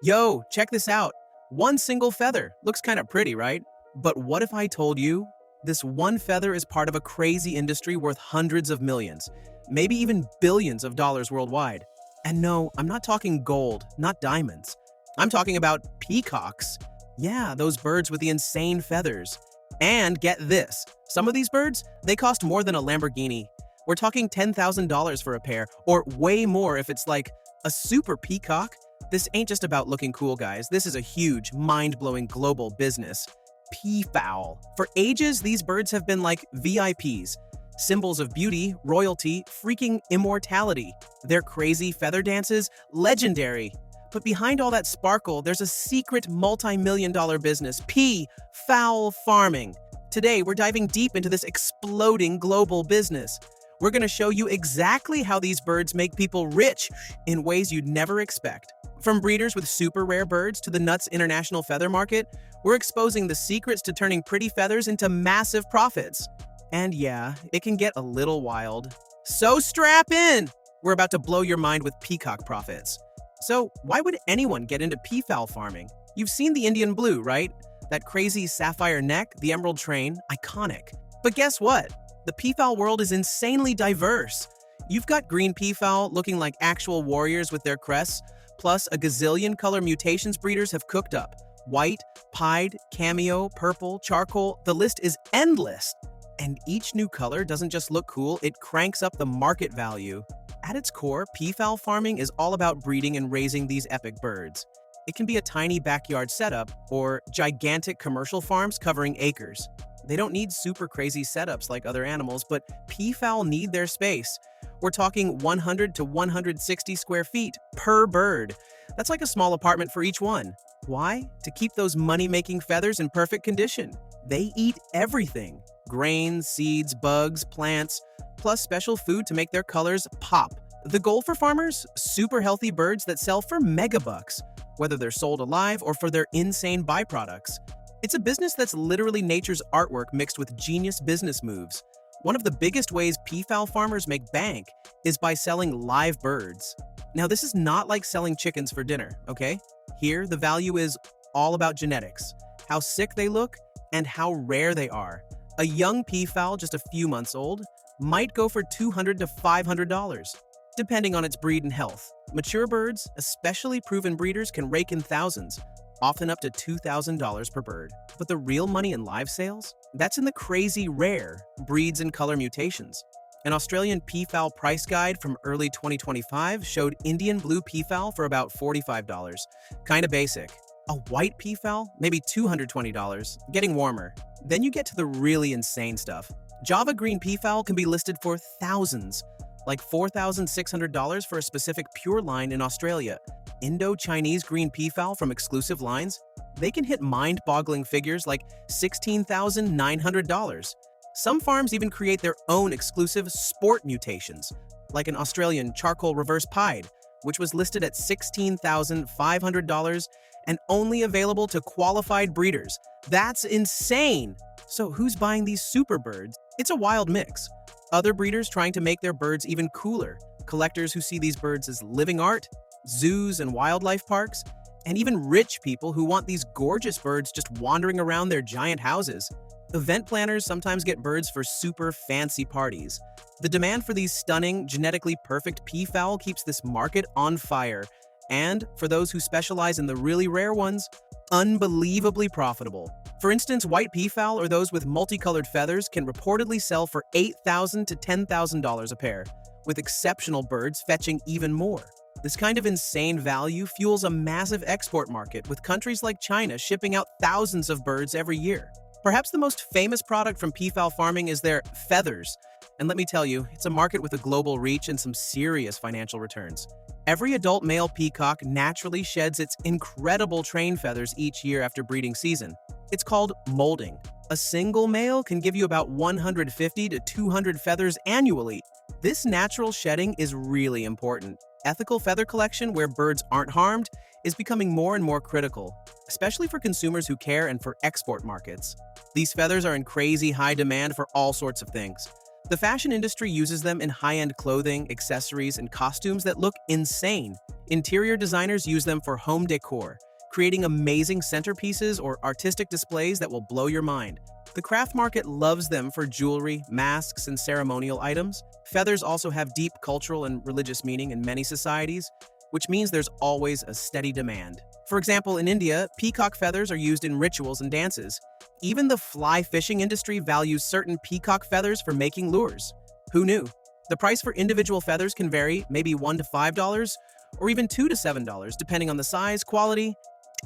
Yo, check this out. One single feather. Looks kind of pretty, right? But what if I told you this one feather is part of a crazy industry worth hundreds of millions, maybe even billions of dollars worldwide? And no, I'm not talking gold, not diamonds. I'm talking about peacocks. Yeah, those birds with the insane feathers. And get this, some of these birds, they cost more than a Lamborghini. We're talking $10,000 for a pair, or way more if it's like a super peacock. This ain't just about looking cool, guys. This is a huge, mind-blowing global business. Peafowl. For ages, these birds have been like VIPs. Symbols of beauty, royalty, freaking immortality. Their crazy feather dances, legendary. But behind all that sparkle, there's a secret multi-million-dollar business, peafowl farming. Today, we're diving deep into this exploding global business. We're going to show you exactly how these birds make people rich in ways you'd never expect. From breeders with super rare birds to the nuts international feather market, we're exposing the secrets to turning pretty feathers into massive profits. And yeah, it can get a little wild. So strap in! We're about to blow your mind with peacock profits. So why would anyone get into peafowl farming? You've seen the Indian blue, right? That crazy sapphire neck, the emerald train, iconic. But guess what? The peafowl world is insanely diverse. You've got green peafowl looking like actual warriors with their crests, plus a gazillion color mutations breeders have cooked up. White, pied, cameo, purple, charcoal, the list is endless. And each new color doesn't just look cool, it cranks up the market value. At its core, peafowl farming is all about breeding and raising these epic birds. It can be a tiny backyard setup or gigantic commercial farms covering acres. They don't need super crazy setups like other animals, but peafowl need their space. We're talking 100 to 160 square feet per bird. That's like a small apartment for each one. Why? To keep those money-making feathers in perfect condition. They eat everything. Grains, seeds, bugs, plants, plus special food to make their colors pop. The goal for farmers? Super healthy birds that sell for megabucks, whether they're sold alive or for their insane byproducts. It's a business that's literally nature's artwork mixed with genius business moves. One of the biggest ways peafowl farmers make bank is by selling live birds. Now, this is not like selling chickens for dinner, okay? Here, the value is all about genetics, how sick they look, and how rare they are. A young peafowl, just a few months old, might go for $200 to $500, depending on its breed and health. Mature birds, especially proven breeders, can rake in thousands, often up to $2,000 per bird. But the real money in live sales? That's in the crazy rare breeds and color mutations. An Australian peafowl price guide from early 2025 showed Indian blue peafowl for about $45. Kinda basic. A white peafowl? Maybe $220, getting warmer. Then you get to the really insane stuff. Java green peafowl can be listed for thousands, like $4,600 for a specific pure line in Australia. Indo-Chinese green peafowl from exclusive lines, they can hit mind-boggling figures like $16,900. Some farms even create their own exclusive sport mutations, like an Australian charcoal reverse pied, which was listed at $16,500 and only available to qualified breeders. That's insane! So who's buying these super birds? It's a wild mix. Other breeders trying to make their birds even cooler, collectors who see these birds as living art, zoos and wildlife parks, and even rich people who want these gorgeous birds just wandering around their giant houses. Event planners sometimes get birds for super fancy parties. The demand for these stunning, genetically perfect peafowl keeps this market on fire, and for those who specialize in the really rare ones, unbelievably profitable. For instance, white peafowl or those with multicolored feathers can reportedly sell for $8,000 to $10,000 a pair, with exceptional birds fetching even more. This kind of insane value fuels a massive export market, with countries like China shipping out thousands of birds every year. Perhaps the most famous product from peafowl farming is their feathers. And let me tell you, it's a market with a global reach and some serious financial returns. Every adult male peacock naturally sheds its incredible train feathers each year after breeding season. It's called molding. A single male can give you about 150 to 200 feathers annually. This natural shedding is really important. Ethical feather collection where birds aren't harmed is becoming more and more critical, especially for consumers who care and for export markets. These feathers are in crazy high demand for all sorts of things. The fashion industry uses them in high-end clothing, accessories, and costumes that look insane. Interior designers use them for home decor, creating amazing centerpieces or artistic displays that will blow your mind. The craft market loves them for jewelry, masks, and ceremonial items. Feathers also have deep cultural and religious meaning in many societies, which means there's always a steady demand. For example, in India, peacock feathers are used in rituals and dances. Even the fly fishing industry values certain peacock feathers for making lures. Who knew? The price for individual feathers can vary, maybe $1 to $5, or even $2 to $7, depending on the size, quality,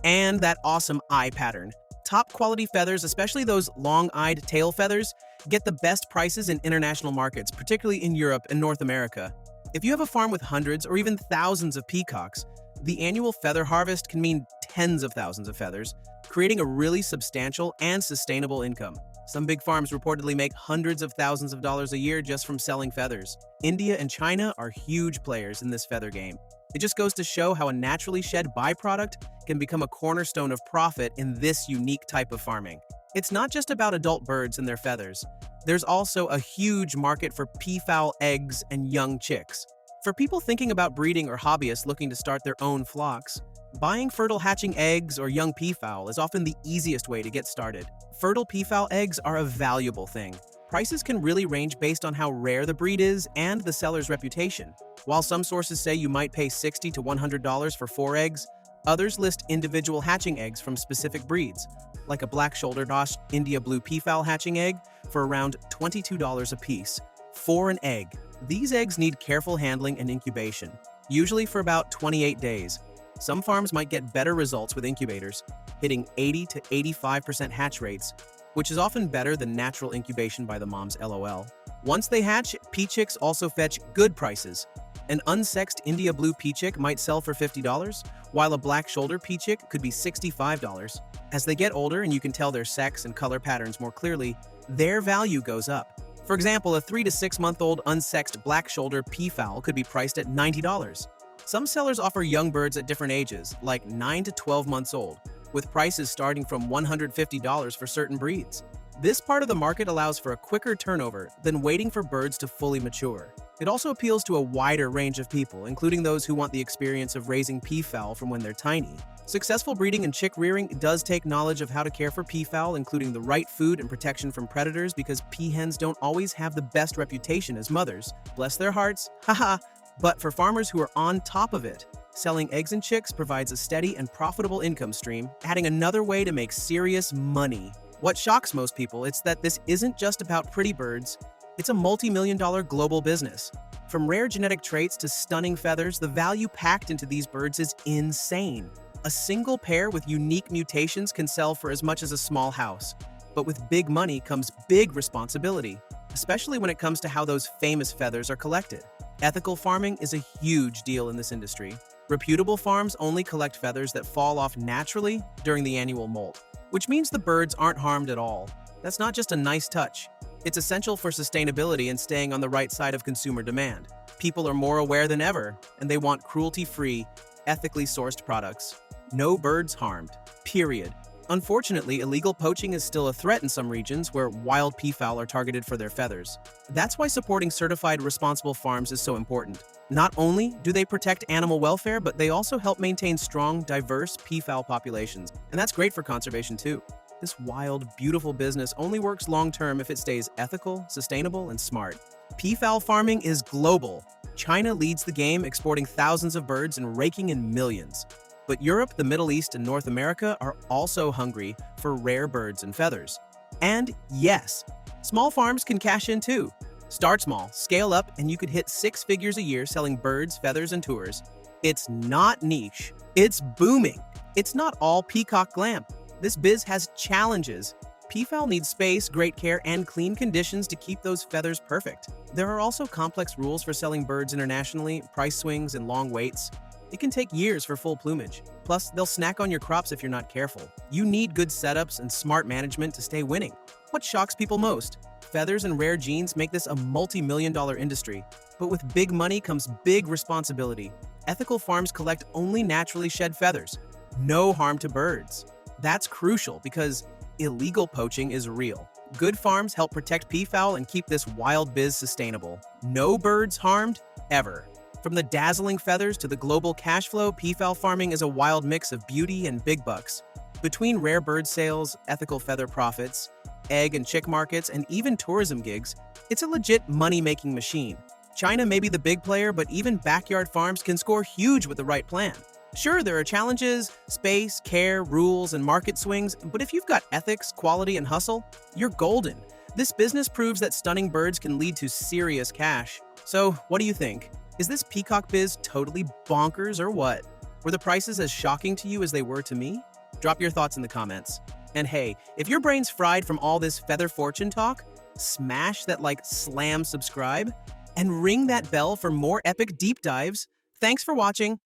and that awesome eye pattern. Top quality feathers, especially those long-eyed tail feathers, get the best prices in international markets, particularly in Europe and North America. If you have a farm with hundreds or even thousands of peacocks, the annual feather harvest can mean tens of thousands of feathers, creating a really substantial and sustainable income. Some big farms reportedly make hundreds of thousands of dollars a year just from selling feathers. India and China are huge players in this feather game. It just goes to show how a naturally shed byproduct can become a cornerstone of profit in this unique type of farming. It's not just about adult birds and their feathers. There's also a huge market for peafowl eggs and young chicks. For people thinking about breeding or hobbyists looking to start their own flocks, buying fertile hatching eggs or young peafowl is often the easiest way to get started. Fertile peafowl eggs are a valuable thing. Prices can really range based on how rare the breed is and the seller's reputation. While some sources say you might pay $60 to $100 for 4 eggs, others list individual hatching eggs from specific breeds, like a black-shouldered India blue peafowl hatching egg for around $22 a piece. For an egg. These eggs need careful handling and incubation, usually for about 28 days. Some farms might get better results with incubators, hitting 80 to 85% hatch rates, which is often better than natural incubation by the mom's LOL. Once they hatch, pea chicks also fetch good prices. An unsexed India blue pea chick might sell for $50, while a black shoulder pea chick could be $65. As they get older and you can tell their sex and color patterns more clearly, their value goes up. For example, a 3 to 6 month old unsexed black shoulder peafowl could be priced at $90. Some sellers offer young birds at different ages, like 9 to 12 months old, with prices starting from $150 for certain breeds. This part of the market allows for a quicker turnover than waiting for birds to fully mature. It also appeals to a wider range of people, including those who want the experience of raising peafowl from when they're tiny. Successful breeding and chick rearing does take knowledge of how to care for peafowl, including the right food and protection from predators, because peahens don't always have the best reputation as mothers. Bless their hearts, haha. But for farmers who are on top of it, selling eggs and chicks provides a steady and profitable income stream, adding another way to make serious money. What shocks most people is that this isn't just about pretty birds, it's a multi-million-dollar global business. From rare genetic traits to stunning feathers, the value packed into these birds is insane. A single pair with unique mutations can sell for as much as a small house. But with big money comes big responsibility, especially when it comes to how those famous feathers are collected. Ethical farming is a huge deal in this industry. Reputable farms only collect feathers that fall off naturally during the annual molt, which means the birds aren't harmed at all. That's not just a nice touch. It's essential for sustainability and staying on the right side of consumer demand. People are more aware than ever, and they want cruelty-free, ethically sourced products. No birds harmed. Period. Unfortunately, illegal poaching is still a threat in some regions where wild peafowl are targeted for their feathers. That's why supporting certified responsible farms is so important. Not only do they protect animal welfare, but they also help maintain strong, diverse peafowl populations. And that's great for conservation too. This wild, beautiful business only works long-term if it stays ethical, sustainable, and smart. Peafowl farming is global. China leads the game, exporting thousands of birds and raking in millions. But Europe, the Middle East, and North America are also hungry for rare birds and feathers. And yes, small farms can cash in too. Start small, scale up, and you could hit 6 figures a year selling birds, feathers, and tours. It's not niche, it's booming. It's not all peacock glam. This biz has challenges. Peafowl needs space, great care, and clean conditions to keep those feathers perfect. There are also complex rules for selling birds internationally, price swings, and long waits. It can take years for full plumage. Plus, they'll snack on your crops if you're not careful. You need good setups and smart management to stay winning. What shocks people most? Feathers and rare genes make this a multi-million-dollar industry. But with big money comes big responsibility. Ethical farms collect only naturally shed feathers. No harm to birds. That's crucial because illegal poaching is real. Good farms help protect peafowl and keep this wild biz sustainable. No birds harmed, ever. From the dazzling feathers to the global cash flow, peafowl farming is a wild mix of beauty and big bucks. Between rare bird sales, ethical feather profits, egg and chick markets, and even tourism gigs, it's a legit money-making machine. China may be the big player, but even backyard farms can score huge with the right plan. Sure, there are challenges, space, care, rules, and market swings, but if you've got ethics, quality, and hustle, you're golden. This business proves that stunning birds can lead to serious cash. So, what do you think? Is this peacock biz totally bonkers or what? Were the prices as shocking to you as they were to me? Drop your thoughts in the comments. And hey, if your brain's fried from all this feather fortune talk, smash that slam subscribe and ring that bell for more epic deep dives. Thanks for watching.